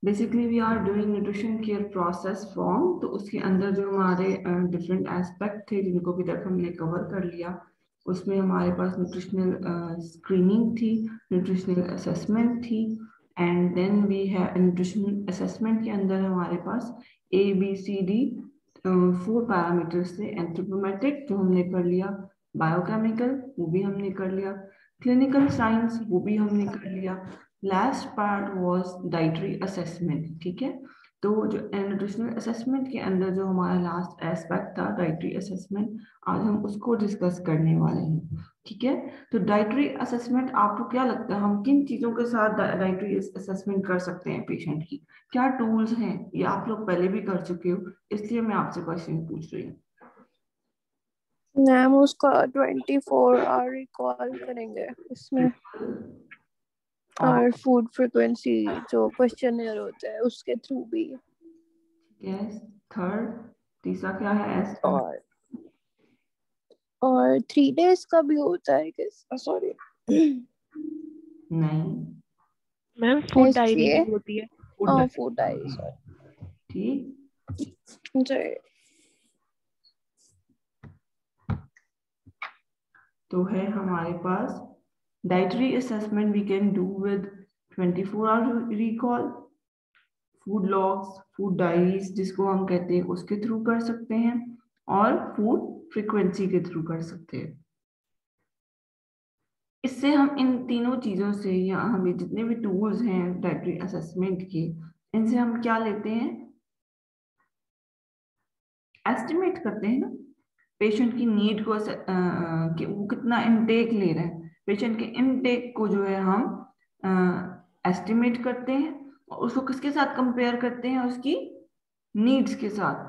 Basically we are doing nutrition care process form, तो उसके अंदर जो हमारे डिफरेंट एस्पेक्ट थे जिनको भी तक हमने कवर कर लिया, उसमें हमारे पास न्यूट्रिशनल स्क्रीनिंग थी, न्यूट्रिशनल असेसमेंट थी, एंड देन वी है न्यूट्रिशनल असेसमेंट के अंदर हमारे पास ABCD 4 पैरामीटर्स थे। एंथ्रोपोमेट्रिक जो हमने कर लिया, बायोकेमिकल वो भी हमने कर लिया, क्लिनिकल साइंस वो भी हमने कर लिया, last part was dietary assessment. ठीक है, तो जो न्यूट्रिशनल असेसमेंट के अंदर जो हमारा लास्ट एस्पेक्ट था डाइटरी असेसमेंट, आज हम उसको डिस्कस करने वाले हैं। ठीक है, तो डाइटरी असेसमेंट आपको क्या लगता है हम किन चीजों के साथ डाइटरी असेसमेंट कर सकते हैं पेशेंट की? क्या टूल्स हैं? ये आप लोग पहले भी कर चुके हो, इसलिए मैं आपसे क्वेश्चन पूछ रही हूँ। मैम उसका 24 आवर रिकॉल करेंगे इसमें, और और फूड फ्रिक्वेंसी जो क्वेश्चनर होता है उसके थ्रू भी। यस, थर्ड, तीसरा क्या है एस? और 3 days का भी होता है कि, सॉरी नहीं। मैम फूड डायरी SGA, भी होती है, फूड फूड डायरी, ठीक, सॉरी। तो है हमारे पास dietary assessment we can do with 24 hour recall, food logs, food diaries जिसको हम कहते हैं उसके थ्रू कर सकते हैं, और फूड फ्रीक्वेंसी के थ्रू कर सकते हैं। इससे हम इन तीनों चीजों से, या हमें जितने भी टूल्स हैं डाइटरी असेसमेंट के, इनसे हम क्या लेते हैं? एस्टिमेट करते हैं ना पेशेंट की नीड को, कि वो कितना इनटेक ले रहे हैं। पेशेंट के इनटेक को जो है हम एस्टिमेट करते हैं, और उसको किसके साथ कंपेयर करते हैं? उसकी नीड्स के साथ,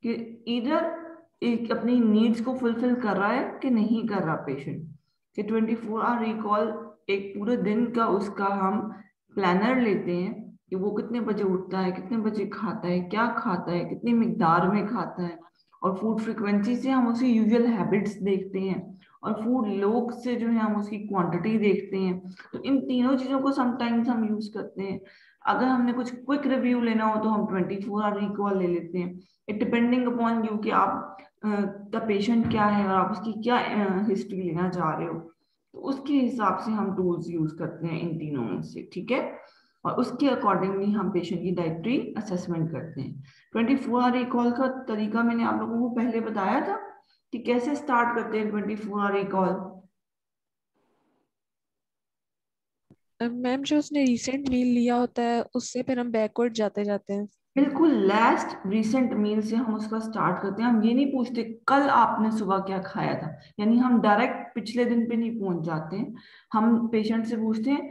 कि इधर एक अपनी नीड्स को फुलफिल कर रहा है कि नहीं कर रहा पेशेंट। कि 24 आवर रिकॉल एक पूरे दिन का उसका हम प्लानर लेते हैं, कि वो कितने बजे उठता है, कितने बजे खाता है, क्या खाता है, कितनी मिकदार में खाता है। और फूड फ्रिक्वेंसी से हम उसकी यूजुअल हैबिट्स देखते हैं, और फूड लोग से जो है हम उसकी क्वांटिटी देखते हैं। तो इन तीनों चीजों को समटाइम्स हम यूज करते हैं। अगर हमने कुछ क्विक रिव्यू लेना हो तो हम 24 आवर रिकॉल ले लेते हैं। इट डिपेंडिंग अपॉन यू कि आप का पेशेंट क्या है और आप उसकी क्या हिस्ट्री लेना चाह रहे हो, तो उसके हिसाब से हम टूल्स यूज करते हैं इन तीनों में से। ठीक है, और उसके अकॉर्डिंगली हम पेशेंट की डाइटरी असेसमेंट करते हैं। 24 आवर रिकॉल का तरीका मैंने आप लोगों को पहले बताया था कि कैसे स्टार्ट करते हैं 24 आवर रिकॉल। मैम जो उसने रिसेंट मील लिया होता है उससे फिर हम बैकवर्ड जाते जाते हैं। बिल्कुल, लास्ट रिसेंट मील से हम उसका स्टार्ट करते हैं। हम ये नहीं पूछते कल आपने सुबह क्या खाया था, यानी हम डायरेक्ट पिछले दिन पे नहीं पहुंच जाते हैं। हम पेशेंट से पूछते हैं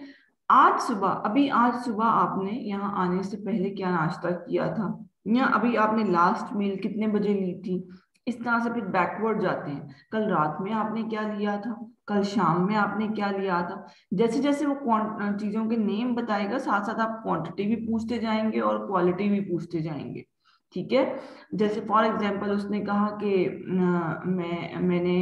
आज सुबह, अभी आज सुबह आपने यहाँ आने से पहले क्या नाश्ता किया था, या अभी आपने लास्ट मील कितने बजे ली थी। इस तरह से फिर बैकवर्ड जाते हैं। कल रात में आपने क्या लिया था, कल शाम में आपने क्या लिया था। जैसे जैसे वो चीजों के नेम बताएगा, साथ साथ आप क्वांटिटी भी पूछते जाएंगे और क्वालिटी भी पूछते जाएंगे। ठीक है, जैसे फॉर एग्जांपल उसने कहा कि मैंने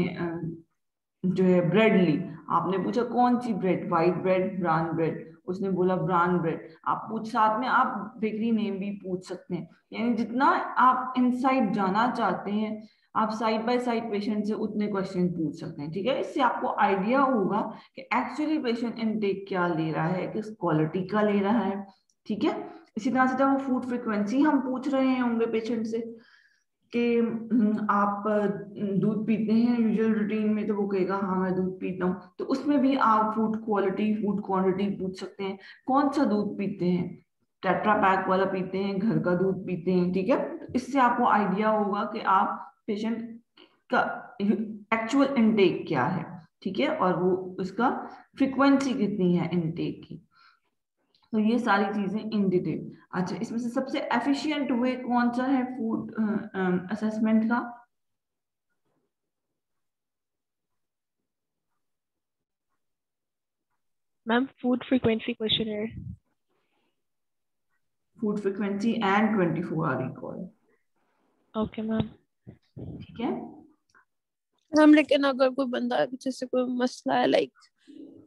जो है ब्रेड ली। आपने पूछा कौन सी bread, white bread, brown bread. उसने बोला ब्राउन ब्रेड। आप पूछ, साथ में आप बेकरी नेम भी पूछ सकते हैं। यानी जितना आप इनसाइड जाना चाहते हैं, आप साइड बाय साइड पेशेंट से उतने क्वेश्चन पूछ सकते हैं। ठीक है, इससे आपको आइडिया होगा कि एक्चुअली पेशेंट इनटेक क्या ले रहा है, किस क्वालिटी का ले रहा है। ठीक है, इसी तरह से जब वो फूड फ्रिक्वेंसी हम पूछ रहे होंगे पेशेंट से कि आप दूध पीते हैं यूजुअल रूटीन में, तो वो कहेगा हाँ मैं दूध पीता हूँ। तो उसमें भी आप फूड क्वालिटी, फूड क्वांटिटी पूछ सकते हैं। कौन सा दूध पीते हैं, टेट्रा पैक वाला पीते हैं, घर का दूध पीते हैं। ठीक है, तो इससे आपको आइडिया होगा कि आप पेशेंट का एक्चुअल इनटेक क्या है। ठीक है, और वो उसका फ्रिक्वेंसी कितनी है इनटेक की। तो ये सारी चीजें इन डिटेल। अच्छा, इसमें से सबसे एफिशिएंट वे कौन सा है फूड असेसमेंट का? Ma'am food frequency questionnaire. Food frequency and 24 hour recall. Okay ma'am. ठीक है, हम, लेकिन अगर कोई बंदा जैसे कोई मसला है, लाइक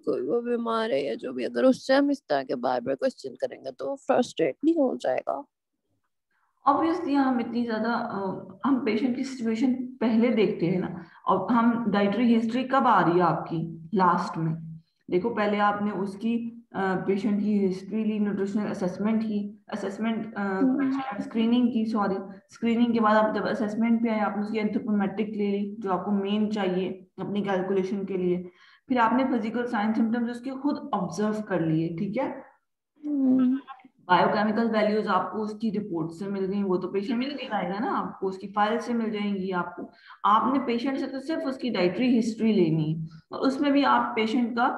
कोई वो बीमार है या जो भी, अगर उससे हम इस तरह के बार बार क्वेश्चन करेंगे तो फ्रस्ट्रेट नहीं हो जाएगा? ऑब्वियसली हम इतनी ज्यादा हम पेशेंट की सिचुएशन पहले देखते हैं ना, और हम डाइटरी हिस्ट्री कब आ रही है आपकी लास्ट में। देखो पहले आपने उसकी पेशेंट की हिस्ट्री ली, न्यूट्रिशनल असेसमेंट की, असेसमेंट स्क्रीनिंग की, सॉरी स्क्रीनिंग के बाद आप जब असेसमेंट पे आए आपने उसकी एंथ्रोपोमेट्रिक ले ली जो आपको मेन चाहिए अपनी कैलकुलेशन के लिए। फिर आपने फिजिकल साइन सिम्टम्स उसके खुद ऑब्जर्व कर लिए, ठीक है। बायोकेमिकल वैल्यूज आपको उसकी रिपोर्ट से मिल गई, वो तो पेशेंट मिल जाएगा ना आपको, उसकी फाइल से मिल जाएंगी आपको। आपने पेशेंट से तो सिर्फ उसकी डाइटरी हिस्ट्री लेनी है, और उसमें भी आप पेशेंट का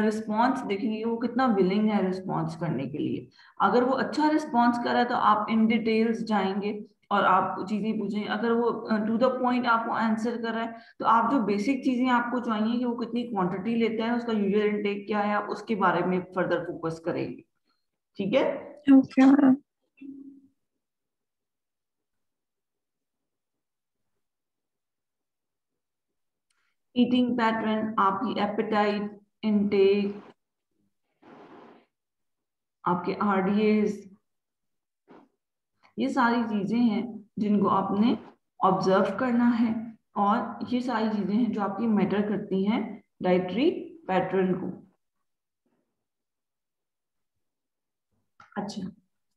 रिस्पॉन्स देखेंगे, वो कितना विलिंग है रिस्पॉन्स करने के लिए। अगर वो अच्छा रिस्पॉन्स कर रहा है तो आप इन डिटेल्स जाएंगे और आप चीजें पूछेंगे। अगर वो टू द पॉइंट आपको आंसर कर रहा है तो आप जो बेसिक चीजें आपको चाहिए कि वो कितनी क्वांटिटी लेता है, उसका यूजुअल इनटेक क्या है, आप उसके बारे में फर्दर फोकस करेंगे, ठीक है। Okay ma'am. ईटिंग पैटर्न, आपकी एपेटाइट, इनटेक, आपके आरडीएस, ये सारी चीजें हैं जिनको आपने ऑब्जर्व करना है, और ये सारी चीजें हैं जो आपकी मैटर करती हैं डाइटरी पैटर्न को। अच्छा,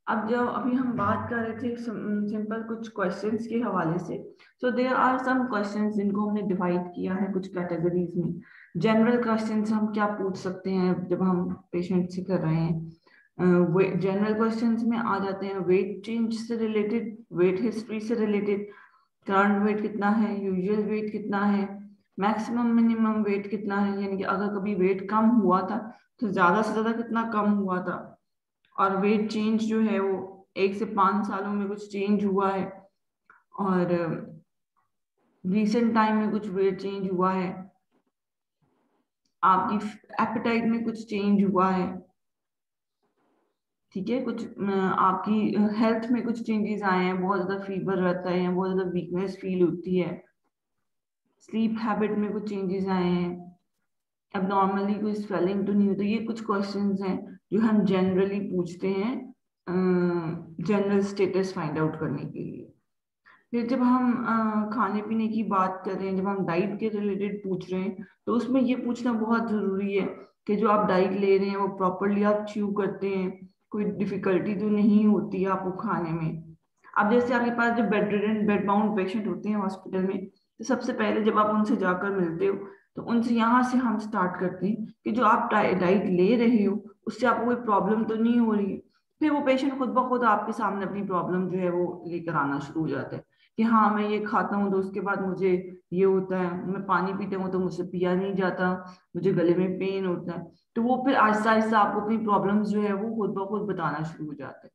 अब जब अभी हम बात कर रहे थे सिंपल कुछ क्वेश्चंस के हवाले से, so there are some questions जिनको हमने डिवाइड किया है कुछ कैटेगरीज में। जनरल क्वेश्चंस हम क्या पूछ सकते हैं जब हम पेशेंट से कर रहे हैं। जनरल क्वेश्चंस में आ जाते हैं वेट चेंज से रिलेटेड, वेट हिस्ट्री से रिलेटेड, करंट वेट कितना है, यूजुअल वेट कितना है, मैक्सिमम मिनिमम वेट कितना है, यानी कि अगर कभी वेट कम हुआ था तो ज्यादा से ज्यादा कितना कम हुआ था, और वेट चेंज जो है वो 1 से 5 सालों में कुछ चेंज हुआ है, और रिसेंट टाइम में कुछ वेट चेंज हुआ है, आपकी एपेटाइट में कुछ चेंज हुआ है, ठीक है, कुछ आपकी हेल्थ में कुछ चेंजेस आए हैं, बहुत ज्यादा फीवर रहता है या बहुत ज्यादा वीकनेस फील होती है, स्लीप हैबिट में कुछ चेंजेस आए हैं, अब नॉर्मली कोई स्वेलिंग तो नहीं होती। ये कुछ क्वेश्चंस हैं जो हम जनरली पूछते हैं जनरल स्टेटस फाइंड आउट करने के लिए। फिर जब हम खाने पीने की बात कर रहे हैं, जब हम डाइट के रिलेटेड पूछ रहे हैं, तो उसमें ये पूछना बहुत जरूरी है कि जो आप डाइट ले रहे हैं वो प्रॉपरली आप च्यू करते हैं, कोई डिफिकल्टी तो नहीं होती है आपको खाने में। अब जैसे आपके पास जो bed ridden bed bound patient होते हैं हॉस्पिटल में, तो सबसे पहले जब आप उनसे जाकर मिलते हो तो उनसे यहाँ से हम स्टार्ट करते हैं कि जो आप डाइट ले रहे हो उससे आपको कोई प्रॉब्लम तो नहीं हो रही है। फिर वो पेशेंट खुद ब खुद आपके सामने अपनी प्रॉब्लम जो है वो लेकर आना शुरू हो जाता है कि हाँ मैं ये खाता हूँ तो उसके बाद मुझे ये होता है, मैं पानी पीता हूँ तो मुझसे पिया नहीं जाता, मुझे गले में पेन होता है। तो वो फिर आहिस्ता आहिस्ता आपको अपनी प्रॉब्लम्स जो है वो खुद ब खुद बताना शुरू हो जाता है।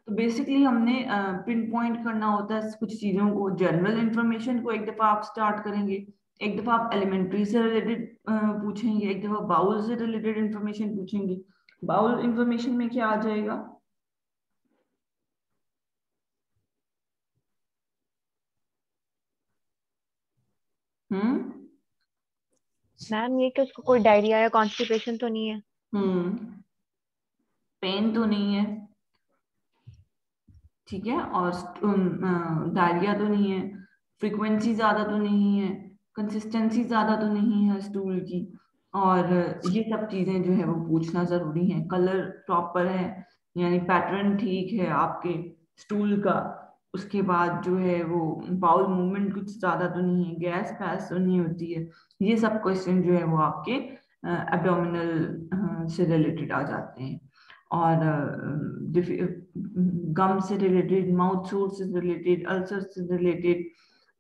तो बेसिकली हमने पिन पॉइंट करना होता है कुछ चीजों को। जनरल इंफॉर्मेशन को एक दफा आप स्टार्ट करेंगे, एक दफा आप एलिमेंट्री से रिलेटेड पूछेंगे, एक दफा बाउल से रिलेटेड इंफॉर्मेशन पूछेंगे। बाउल इंफॉर्मेशन में क्या आ जाएगा? हम्म मैम ये कि उसको कोई डायरिया या कॉन्स्टिपेशन तो नहीं है? पेन तो नहीं है, ठीक है, और डायरिया तो नहीं है, फ्रीक्वेंसी ज्यादा तो नहीं है, कंसिस्टेंसी ज्यादा तो नहीं है स्टूल की, और ये सब चीजें जो है वो पूछना जरूरी है। कलर प्रॉपर है, यानी पैटर्न ठीक है आपके स्टूल का, उसके बाद जो है वो बाउल मूवमेंट कुछ ज्यादा तो नहीं है, गैस पैस तो नहीं होती है। ये सब क्वेश्चन जो है वो आपके एब्डोमिनल से रिलेटेड आ जाते हैं, और गम से रिलेटेड, माउथ सोर से रिलेटेड, अल्सर से रिलेटेड,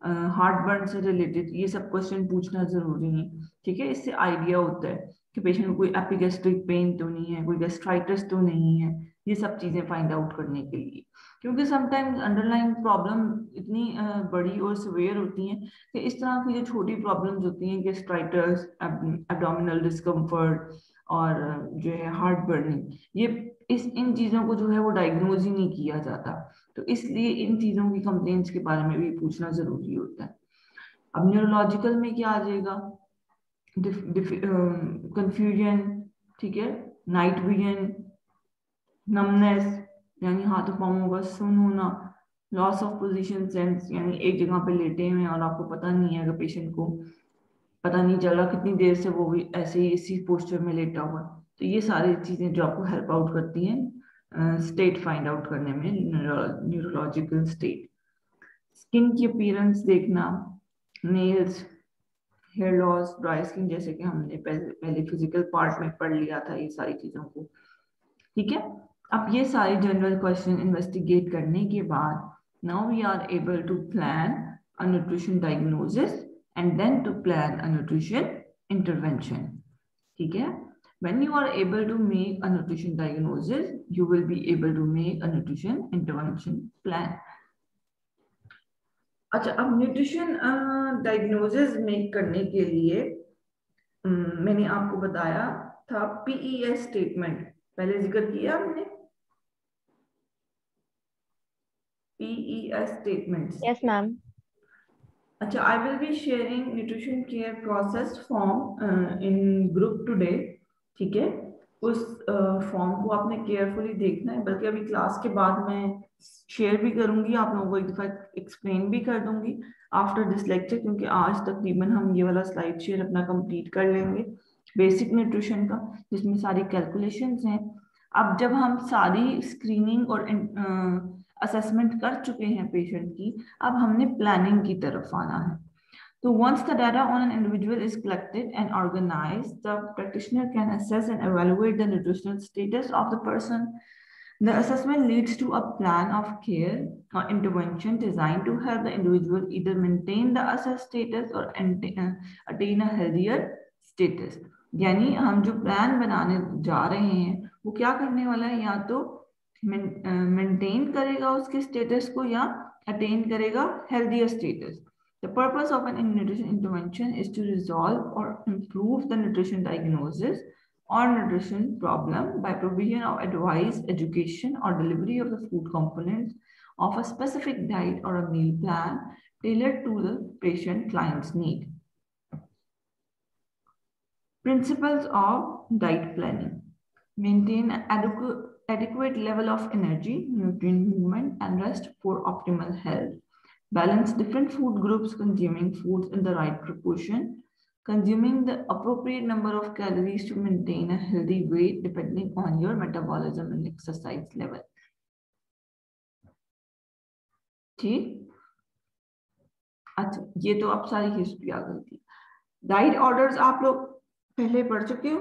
हार्ट बर्न से रिलेटेड, ये सब क्वेश्चन पूछना जरूरी है, ठीक है। इससे आइडिया होता है कि पेशेंट को कोई एपिगैस्ट्रिक पेन तो नहीं है, कोई गैस्ट्राइटिस तो नहीं है, ये सब चीजें फाइंड आउट करने के लिए। क्योंकि समटाइम्स अंडरलाइन प्रॉब्लम इतनी बड़ी और सिवियर होती हैं कि इस तरह की जो छोटी प्रॉब्लम्स होती हैं, गैस्ट्राइटिस, एब्डोमिनल डिस्कम्फर्ट, और जो है हार्ट बर्निंग, ये इस इन चीजों को जो है वो डायग्नोज ही नहीं किया जाता। तो इसलिए इन चीजों की कंप्लेंट्स के बारे में भी पूछना जरूरी होता है। अब न्यूरोलॉजिकल में क्या आ जाएगा? कंफ्यूजन, ठीक है, नाइट विजन, नमनेस यानी हाथों पाँवों का सुन होना, लॉस ऑफ पोजीशन सेंस यानी एक जगह पे लेटे हुए हैं और आपको पता नहीं है, अगर पेशेंट को पता नहीं चल रहा कितनी देर से वो भी ऐसे ही इसी पोस्चर में लेटा हुआ है। तो ये सारी चीजें जो आपको हेल्प आउट करती हैं स्टेट फाइंड आउट करने में, न्यूरोलॉजिकल स्टेट। स्किन की अपीयरेंस देखना, nails, hair loss, dry skin, जैसे कि हमने पहले फिजिकल पार्ट में पढ़ लिया था ये सारी चीजों को, ठीक है। अब ये सारे जनरल क्वेश्चन इन्वेस्टिगेट करने के बाद now we are able to plan a nutrition diagnosis and then to plan a nutrition intervention, ठीक है। When you are able to make a nutrition diagnosis, you will be able to make a nutrition intervention plan. अच्छा, अब nutrition diagnosis make करने के लिए मैंने आपको बताया था पीईएस स्टेटमेंट, पहले जिक्र किया हमने पीईएस स्टेटमेंट्स। Yes ma'am. अच्छा, I will be sharing nutrition care process form in group today, ठीक है। उस फॉर्म को आपने केयरफुली देखना है, बल्कि अभी क्लास के बाद मैं शेयर भी करूंगी, आप लोगों को एक दफा एक्सप्लेन भी कर दूंगी आफ्टर दिस लेक्चर, क्योंकि आज तकरीबन हम ये वाला स्लाइड शेयर अपना कंप्लीट कर लेंगे बेसिक न्यूट्रिशन का, जिसमें सारी कैलकुलेशंस हैं। अब जब हम सारी स्क्रीनिंग और असेसमेंट कर चुके हैं पेशेंट की, अब हमने प्लानिंग की तरफ आना है। So once the data on an individual is collected and organized, the practitioner can assess and evaluate the nutritional status of the person. The assessment leads to a plan of care or intervention designed to help the individual either maintain the assessed status or attain a healthier status. यानी हम जो plan बनाने जा रहे हैं वो क्या करने वाला है, या तो मेंटेन करेगा उसके स्टेटस को या अटेन करेगा healthier status. The purpose of an nutrition intervention is to resolve or improve the nutrition diagnosis or nutrition problem by provision of advice, education, or delivery of the food components of a specific diet or a meal plan tailored to the patient client's need. Principles of diet planning: maintain adequate level of energy, nutrient, movement, and rest for optimal health. Balance different food groups, consuming foods in the right proportion, consuming the appropriate number of calories to maintain a healthy weight depending on your metabolism and exercise level. ठीक, अच्छा, ये तो अब सारी history आ गई थी। Diet orders आप लोग पहले पढ़ चुके हो,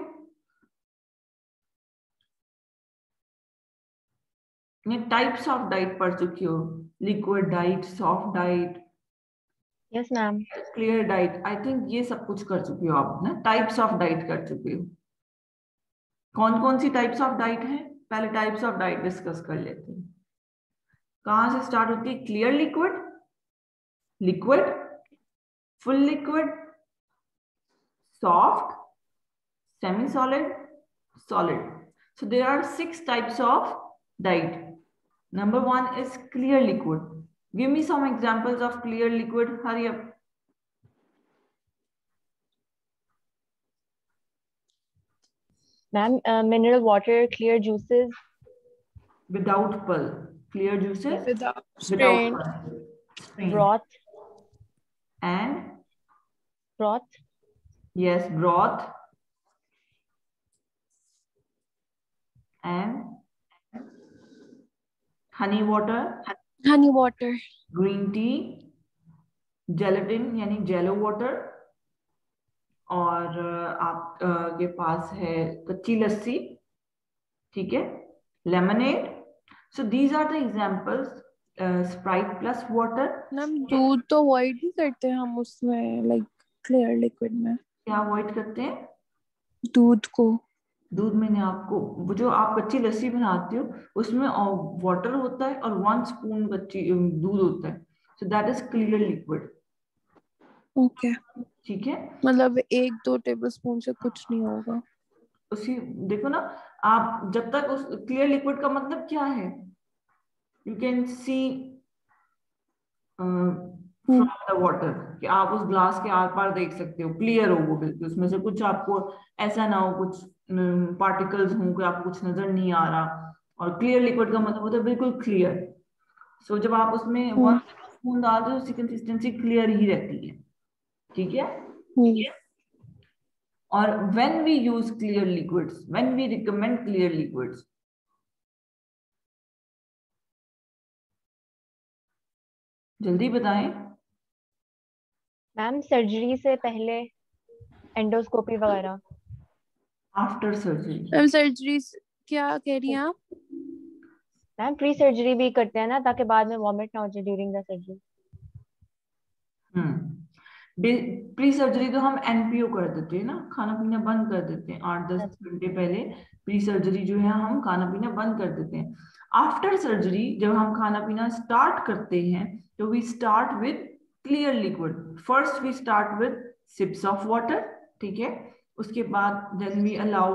ये टाइप्स ऑफ डाइट पढ़ चुके हो, liquid diet, soft diet, yes ma'am. Clear diet, I think ये सब कुछ कर चुके हो आप ना, टाइप्स ऑफ डाइट कर चुके हो। कौन कौन सी टाइप्स ऑफ डाइट है, पहले टाइप्स ऑफ डाइट डिस्कस कर लेते हैं। कहां से स्टार्ट होती है? Clear liquid, liquid, full liquid, soft, semi solid, solid. So there are 6 types of diet. Number 1 is clear liquid. Give me some examples of clear liquid. Hurry up. Ma'am, mineral water, clear juices. Without pearl. Clear juices? Without Without strain. pearl. Strain. Broth. And? Broth. Yes, broth. And? Honey water. Honey water. Green tea. Gelatin यानी jello water. और आपके पास है कच्ची लस्सी, ठीक है, lemonade. So these are the examples, Sprite plus water. हम दूध तो अवॉइड ही करते हैं हम उसमें, लाइक क्लियर लिक्विड में। क्या अवॉइड करते हैं? दूध को। दूध मैंने आपको, वो जो आप कच्ची लस्सी बनाते हो उसमें वाटर होता है और 1 स्पून कच्ची दूध होता है, so that is clear liquid. Okay, ठीक है, मतलब 1-2 टेबलस्पून से कुछ नहीं होगा। उसी देखो ना, आप जब तक उस क्लियर लिक्विड का मतलब क्या है, you can see from the water, कि आप उस ग्लास के आर पार देख सकते हो, क्लियर हो वो बिल्कुल, उसमें से कुछ आपको ऐसा ना हो कुछ पार्टिकल्स हों कि आपको कुछ नजर नहीं आ रहा, और क्लियर लिक्विड का मतलब होता है बिल्कुल क्लियर। सो जब आप उसमें 1 स्पून डालते हो उसकी कंसिस्टेंसी क्लियर ही रहती है, ठीक है। और when we use clear liquids, when we recommend clear liquids, जल्दी बताएं। मैम सर्जरी से पहले, एंडोस्कोपी वगैरह। After surgery. मैम सर्जरी क्या कह रही हैं आप? मैम प्री सर्जरी भी करते हैं ना, ताकि बाद में वॉमिट ना हो जाए during the surgery. Pre surgery तो हम एनपीओ कर देते हैं ना, खाना पीना बंद कर देते हैं 8-10 घंटे पहले। प्री सर्जरी जो है हम खाना पीना बंद कर देते हैं। आफ्टर सर्जरी जब हम खाना पीना स्टार्ट करते हैं तो we start with clear liquid. First we start with sips of water, ठीक है। उसके बाद देन वी अलाउ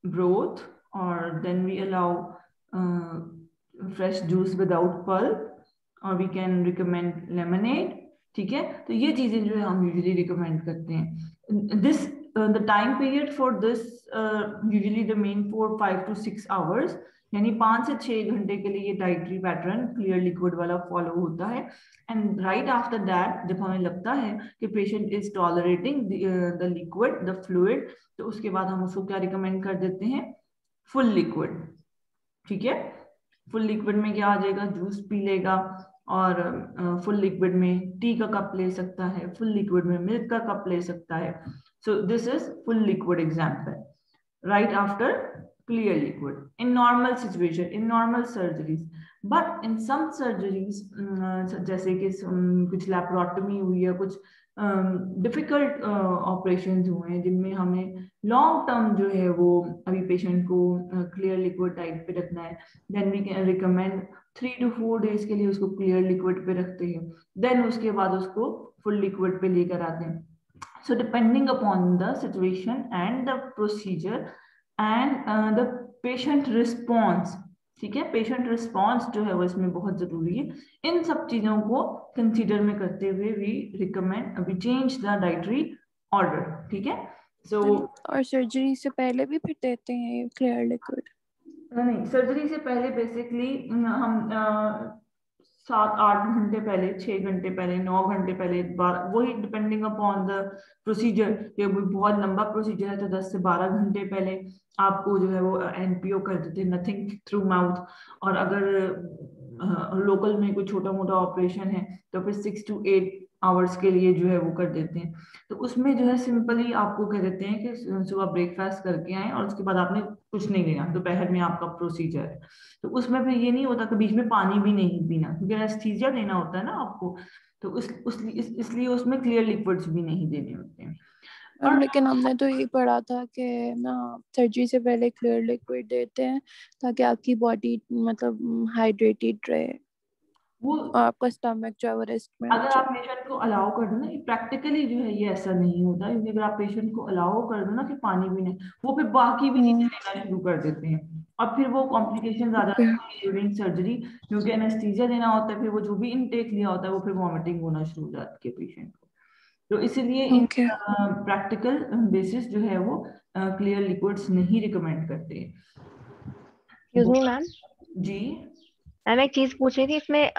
ब्रोथ, और then we allow fresh juice without pulp, और वी कैन रिकमेंड लेमनेड, ठीक है। तो ये चीजें जो है हम यूजुअली रिकमेंड करते हैं। This the time period for this usually the main for 5 to 6 hours, यानी 5 से 6 घंटे के लिए ये डाइटरी पैटर्न क्लियर लिक्विड वाला फॉलो होता है। एंड राइट आफ्टर दैट जब हमें लगता है कि patient is tolerating the liquid, the fluid, तो उसके बाद हम उसको क्या रिकमेंड कर देते हैं, फुल लिक्विड, ठीक है। फुल लिक्विड में क्या आ जाएगा, जूस पी लेगा, और फुल लिक्विड में टी का कप ले सकता है, फुल लिक्विड में मिल्क का कप ले सकता है। So this is full liquid example right after clear liquid in normal situation, in normal surgeries. But in some surgeries, जैसे कि कुछ लैप्रोटमी हुई है, कुछ डिफिकल्ट ऑपरेशन हुए हैं जिनमें हमें लॉन्ग टर्म जो है वो अभी पेशेंट को क्लियर लिक्विड टाइप पे रखना है, then we can recommend 3 to 4 days के लिए उसको क्लियर लिक्विड पे रखते हैं, देन उसके बाद उसको फुल लिक्विड पे लेकर आते हैं। So depending upon the situation and the procedure and the patient response, ठीक है। पेशेंट रिस्पॉन्स जो है वो इसमें बहुत जरूरी है। इन सब चीजों को कंसीडर में करते हुए we recommend, we change the dietary order, ठीक है। सो और सर्जरी से पहले भी फिर देते हैं क्लियर लिक्विड? नहीं, सर्जरी से पहले बेसिकली हम 7-8 घंटे पहले, 6 घंटे पहले, 9 घंटे पहले, वही डिपेंडिंग अपॉन द प्रोसीजर। ये बहुत लंबा प्रोसीजर है तो 10 से 12 घंटे पहले आपको जो है वो एनपीओ कर देते हैं, नथिंग थ्रू माउथ। और अगर लोकल में कोई छोटा मोटा ऑपरेशन है तो फिर 6 to 8 hours के लिए जो है वो कर देते हैं। तो उसमें जो है सिंपली आपको कह देते हैं कि सुबह ब्रेकफास्ट करके आए और उसके बाद आपने कुछ नहीं लेना, दोपहर में आपका प्रोसीजर है। तो उसमें फिर ये नहीं होता कि बीच में पानी भी नहीं पीना, क्योंकि एनेस्थीसिया देना होता है ना आपको, तो इसलिए उसमें क्लियर लिक्विड्स भी नहीं देने होते हैं। लेकिन हमने तो ये पढ़ा था कि ना सर्जरी से पहले क्लियर लिक्विड देते हैं ताकि आपकी बॉडी मतलब हाइड्रेटेड रहे वो और आपका स्टमक जो है वो रेस्ट में हो अगर जाए। आप पेशेंट को अलाउ कर दो ना, प्रैक्टिकली जो है ये ऐसा नहीं होता, क्योंकि अगर आप पेशेंट को अलाउ कर दो ना कि पानी भी नहीं, वो फिर बाकी भी चीजें लेना शुरू कर देते हैं, और फिर वो कॉम्प्लिकेशंस आ जाते हैं ड्यूरिंग सर्जरी, क्योंकि एनेस्थीसिया देना होता है, फिर वो जो भी इनटेक लिया होता है वो फिर वॉमिटिंग होना शुरू हो जाती है पेशेंट को। तो इसीलिए इन प्रैक्टिकल बेसिस जो है वो क्लियर लिक्विड्स नहीं रिकमेंड करते हैं। Excuse me ma'am. जी मैम एक चीज पूछ रही थी, इसमें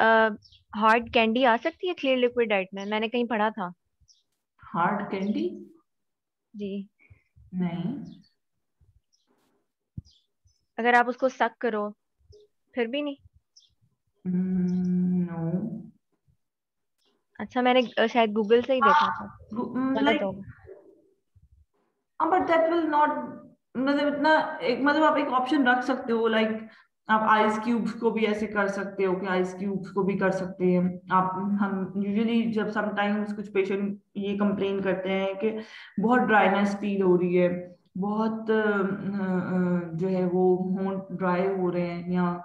हार्ड कैंडी आ सकती है क्लियर लिक्विड डाइट में? मैंने कहीं पढ़ा था। Hard candy? जी। नहीं। अगर आप उसको सक करो फिर भी नहीं? नो। अच्छा, मैंने शायद गूगल से ही देखा था, गलत होगा। बट दैट विल नॉट, मतलब इतना एक, मतलब आप एक ऑप्शन रख सकते हो, लाइक आप आइस क्यूब्स को भी ऐसे कर सकते हो कि आइस क्यूब्स को भी कर सकते हैं आप। हम यूजुअली जब समटाइम्स कुछ पेशेंट ये कंप्लेन करते हैं कि बहुत ड्राइनेस फील हो रही है, बहुत जो है वो होंठ ड्राई हो रहे हैं, या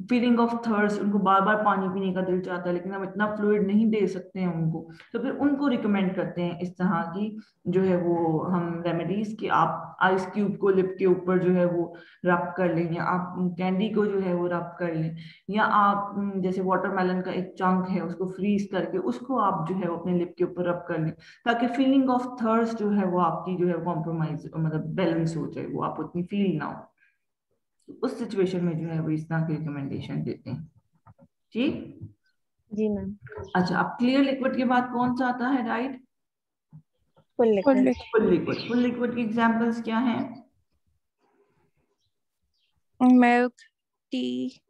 फीलिंग ऑफ थर्स्ट, उनको बार बार पानी पीने का दिल चाहता है लेकिन हम इतना फ्लूइड नहीं दे सकते हैं उनको, तो फिर उनको रिकमेंड करते हैं इस तरह की जो है वो हम रेमेडीज, कि आप आइस क्यूब को लिप के ऊपर जो है वो रब कर लें, या आप कैंडी को जो है वो रब कर लें, या आप जैसे वाटरमेलन का एक चंक है उसको फ्रीज करके उसको आप जो है वो अपने लिप के ऊपर रब कर लें, ताकि फीलिंग ऑफ थर्स्ट जो है वो आपकी जो है कॉम्प्रोमाइज, मतलब बैलेंस हो जाए, वो आप उतनी फील ना हो, तो उस सिचुएशन में जो है वो इस तरह की रिकमेंडेशन देते हैं। ठीक। जी मैम। अच्छा, अब क्लियर लिक्विड के बाद कौन सा आता है diet? Full full liquid. Full liquid. Full liquid की एग्जांपल्स क्या हैं? Milk, T,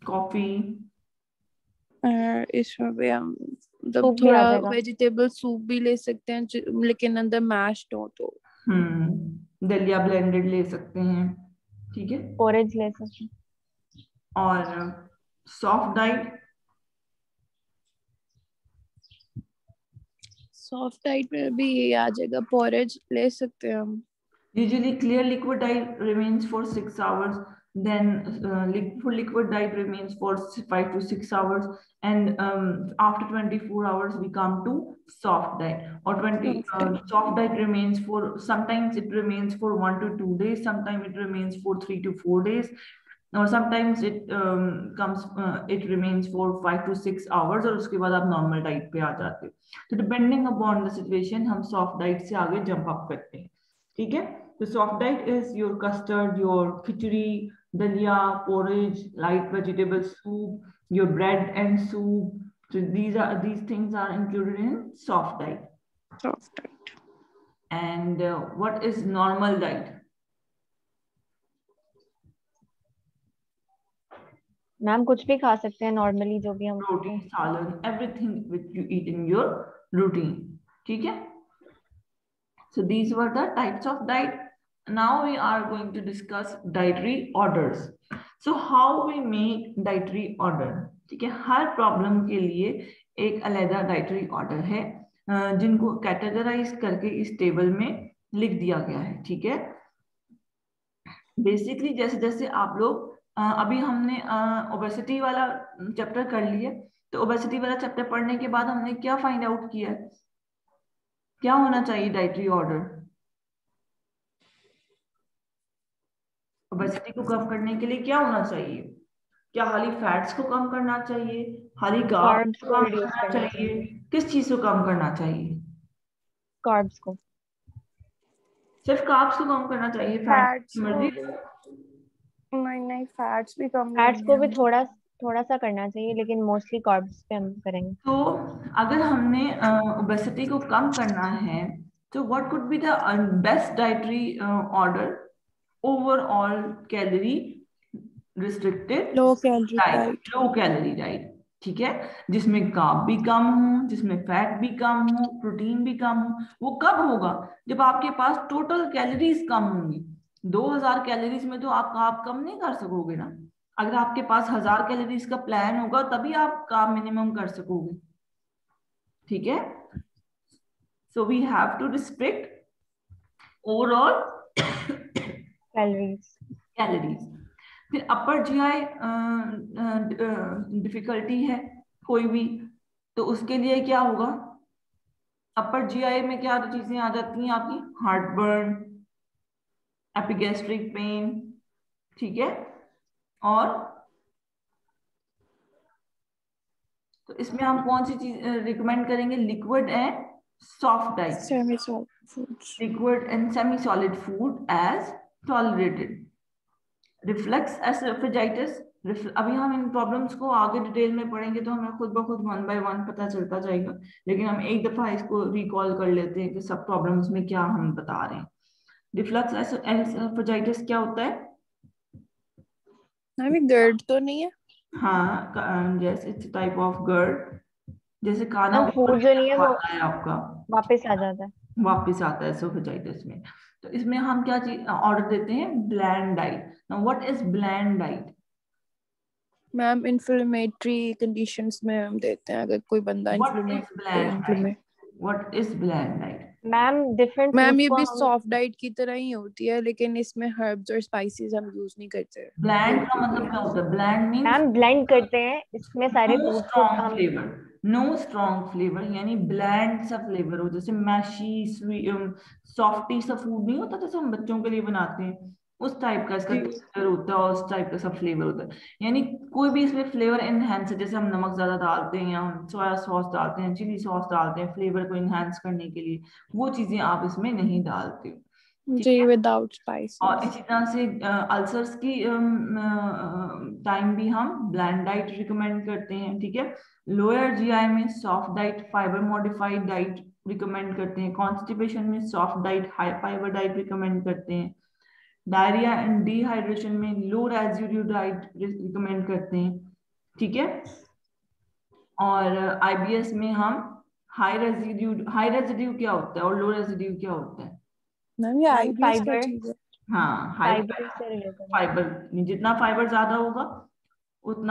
coffee. इसमें भी हम मतलब सूप भी आ थोड़ा जाएगा। वेजिटेबल सूप भी ले सकते हैं लेकिन अंदर मैश्ड हो तो। दलिया ब्लेंडेड ले सकते हैं। ठीक है। पोरेज ले सकते हैं। और सॉफ्ट डाइट? सॉफ्ट डाइट में भी ये आ जाएगा, पोरेज ले सकते हैं हम। Usually clear liquid diet remains for 6 hours, then full liquid diet remains for 5 to 6 hours, and after 24 hours we come to soft diet. Or 20 Soft diet. soft diet remains for, sometimes it remains for 1 to 2 days, sometimes it remains for 3 to 4 days, or sometimes it remains for 5 to 6 hours, और उसके बाद आप normal diet पे आ जाते हो। तो depending upon the situation हम soft diet से आगे जंप अप करते हैं। ठीक है। तो soft diet is your custard, your khichdi, daliya, porridge, light vegetable soup, your bread and soup. So these things are included in soft diet. Soft diet. And what is normal diet? Ma'am कुछ भी खा सकते हैं नॉर्मली, जो भी हम रोटी, सालन, everything which you eat in your routine. ठीक है. So these were the types of diet. Now we are going to discuss dietary orders. So how we make dietary order? ठीक है. हर प्रॉब्लम के लिए एक अलग डाइटरी ऑर्डर है, जिनको कैटेगराइज करके इस टेबल में लिख दिया गया है. ठीक है. बेसिकली जैसे जैसे आप लोग अभी हमने ओबेसिटी वाला चैप्टर कर लिया, तो ओबेसिटी वाला चैप्टर पढ़ने के बाद हमने क्या फाइंड आउट किया, क्या होना चाहिए डाइटरी ऑर्डर ओबेसिटी को कम करने के लिए? क्या होना चाहिए? क्या खाली फैट्स को कम करना चाहिए, खाली कार्ब्स को कम रिड्यूस करना करना चाहिए, किस चीज को कम करना चाहिए? कार्ब्स को। सिर्फ कार्ब्स को कम करना चाहिए, फैट्स फैट्स को मर्जी? भी नहीं, फैट्स भी कम फैट्स करने को भी हैं। थोड़ा थोड़ा सा करना चाहिए, लेकिन मोस्टली कार्ब्स पे हम करेंगे। तो अगर हमने ओबेसिटी को कम करना है, तो what could be the best dietary order? Overall calorie restricted low calorie diet, diet. Low calorie diet. ठीक है. जिसमें कार्ब भी कम हो, जिसमें फैट भी कम हो, प्रोटीन भी कम हो. वो कब होगा? जब आपके पास टोटल कैलोरीज कम होंगी. 2000 कैलोरीज में तो आप कार्ब कम नहीं कर सकोगे ना. अगर आपके पास 1000 कैलोरीज का प्लान होगा तभी आप कार्ब मिनिमम कर सकोगे. ठीक है. So we have to restrict overall calories. Calories. फिर अपर जीआई डिफिकल्टी है कोई भी, तो उसके लिए क्या होगा? अपर जीआई में क्या चीजें आ जाती हैं आपकी? Heartburn, epigastric pain. ठीक है. और तो इसमें हम कौन सी चीज रिकमेंड करेंगे? Liquid and soft diet. Semi soft foods. Liquid and semi solid food as tolerated. Reflux oesophagitis. अभी हम इन प्रॉब्लम्स को आगे डिटेल में पढ़ेंगे तो हमें खुद ब खुद 1 by 1 पता चलता जाएगा, लेकिन हम एक दफा इसको रिकॉल कर लेते हैं कि सब प्रॉब्लम्स में क्या हम बता रहे हैं. रिफ्लक्स एसोफेजाइटिस क्या होता है? अभी गर्ड तो नहीं है? हाँ, जैसे इट्स टाइप ऑफ गर्ड. जैसे खाना फूड जो नहीं है वो आता है आपका, वापस आ जाता है। वापस आता है एसोफेजाइटिस में. तो इसमें हम क्या चीज ऑर्डर देते हैं? Bland diet. Now what is bland diet? Ma'am inflammatory conditions में हम देते हैं, अगर कोई बंदा What is bland diet? What is bland diet? Ma'am different ma'am foods ये को भी हम सॉफ्ट डाइट की तरह ही होती है, लेकिन इसमें हर्ब्स और स्पाइसेस हम यूज नहीं करते। Bland का मतलब क्या होता है? Bland means मैम ब्लेंड करते हैं इसमें सारे no फूड्स को strong हम। flavor. No strong flavor यानी bland सा फ्लेवर हो, जैसे मैशी सॉफ्टी सा फूड नहीं होता जैसे हम बच्चों के लिए बनाते हैं, उस टाइप का इसका टेक्सचर होता है, उस टाइप का सब फ्लेवर होता है. यानी कोई भी इसमें फ्लेवर एनहेंस है, जैसे हम नमक ज्यादा डालते हैं या हम सोया सॉस डालते हैं, चिली सॉस डालते हैं फ्लेवर को एनहेंस करने के लिए, वो चीजें आप इसमें नहीं डालते हो. ठीक जी है। विदाउट और स्पाइसेस। इसी तरह से अल्सर्स की टाइम भी हम ब्लैंड डाइट रिकमेंड करते हैं, ठीक है। लोअर जीआई में soft diet, fibre modified diet recommend करते हैं। कॉन्स्टिपेशन में soft diet, high fibre diet recommend करते हैं। डायरिया एंड डिहाइड्रेशन में लो रेजिड्यू डाइट रिकमेंड करते हैं, ठीक है। और आईबीएस में हम हाई रेजिड्यू क्या होता है और लो रेजिड्यू क्या होता है? मैम ये मैम आईबीएस क्या फाइबर, चीज है? हाँ, हाई फाइबर से रिलेटेड है। फाइबर, जितना फाइबर ज्यादा होगा उतना